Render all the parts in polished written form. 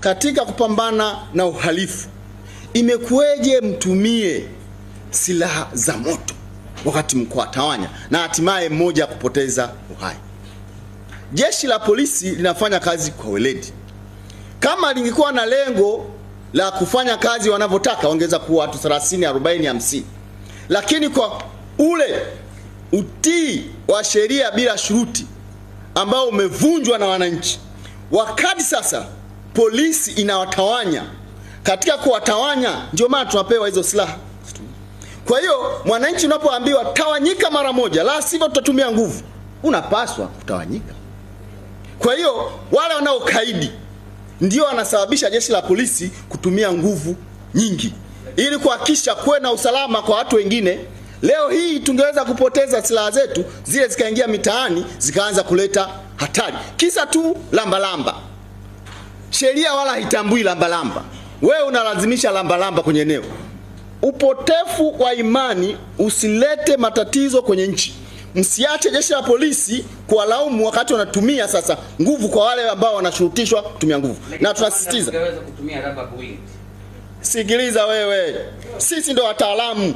katika kupambana na uhalifu, imekuweje mtumie silaha za moto wakati mkoa Tawanya na hatimaye mmoja kupoteza uhai? Jeshi la polisi linafanya kazi kwa weledi. Kama lingekuwa na lengo la kufanya kazi wanavyotaka, ongeza kuwa watu 30, 40, 50. Lakini kwa ule utii wa sheria bila shuruti ambao umevunjwa na wananchi, wakati sasa polisi inawatawanya, katika kuwatawanya ndio maana tunapewa hizo silaha. Kwa hiyo mwananchi unapoambiwa tawanyika mara moja, la sivyo tutatumia nguvu, unapaswa kutawanyika. Kwa hiyo wale wanaokaidi ndio wanasababisha jeshi la polisi kutumia nguvu nyingi ili kuhakikisha kuwe na usalama kwa watu wengine. Leo hii tungeweza kupoteza silaha zetu zile zikaingia mitaani zikaanza kuleta hatari. Kisa tu lambalamba. Sheria wala haitambui lambalamba. Wewe unalazimisha lambalamba kwenye eneo. Upotefu wa imani usilete matatizo kwenye nchi. Msiache jeshi la polisi kuwalaumu wakati wanatumia sasa nguvu kwa wale ambao wanashurutishwa kutumia nguvu. Na tunasisitiza sikiliza wewe, sisi ndio wataalamu.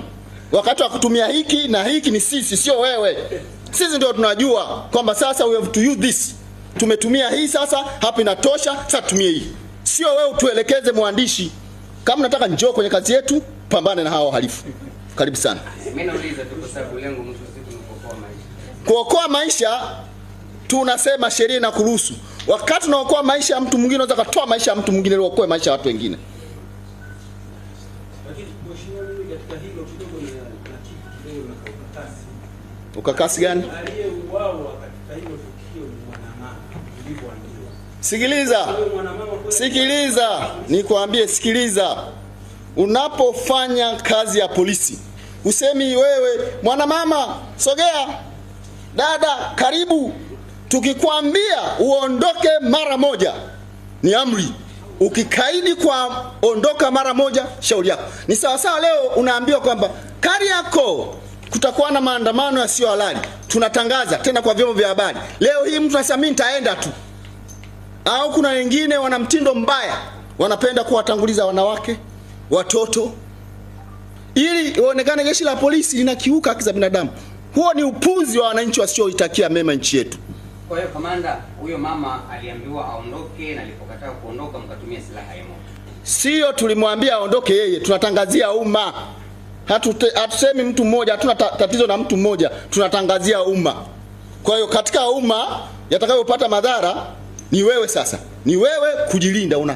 Wakati wa kutumia hiki na hiki ni sisi, sio wewe. Sisi ndio tunajua kwamba sasa we have to use this. Tumetumia hii sasa, hapa inatosha, sasa tumie hii. Sio wewe tuelekeze mwandishi. Kama nataka njoo kwenye kazi yetu, pambane na hao wahalifu. Karibu sana. Mimi nauliza tu kwa sababu lengo mwisho siku ni kuokoa maisha. Kuokoa maisha tunasema sheria inakuruhusu. Wakati unaokoa maisha ya mtu mwingine unaweza kutoa maisha ya mtu mwingine ili uokoe maisha ya watu wengine. Lakini mheshimiwa, mimi katika hilo kidogo na kitu kidogo na ukakasi. Ukakasi gani? Aliyeuawa katika hilo tukio ni mwanamama, ilivyoambiwa. Sikiliza, nikwambie, sikiliza. Unapofanya kazi ya polisi, usemi wewe mwanamama sogea, dada karibu. Tukikwambia uondoke mara moja ni amri. Ukikaidi kwa ondoka mara moja, shauri yako. Ni sawa sawa leo unaambiwa kwamba Kariakoo kutakuwa na maandamano yasiyo halali. Tunatangaza tena kwa vyombo vya habari. Leo hii mtu anasema mimi nitaenda tu. Au kuna wengine wana mtindo mbaya, wanapenda kuwatanguliza wanawake, watoto, ili ionekane jeshi la polisi linakiuka haki za binadamu. Huo ni upuzi wa wananchi wasioitakia mema nchi yetu. Kwa hiyo kamanda, huyo mama aliambiwa aondoke na alipokataa kuondoka mkatumia silaha ya moto. Sio tulimwambia aondoke yeye, tunatangazia umma. Hatusemi mtu mmoja, hatuna tatizo na mtu mmoja, tunatangazia umma. Kwa hiyo katika umma yatakayopata madhara ni wewe sasa. Ni wewe kujilinda una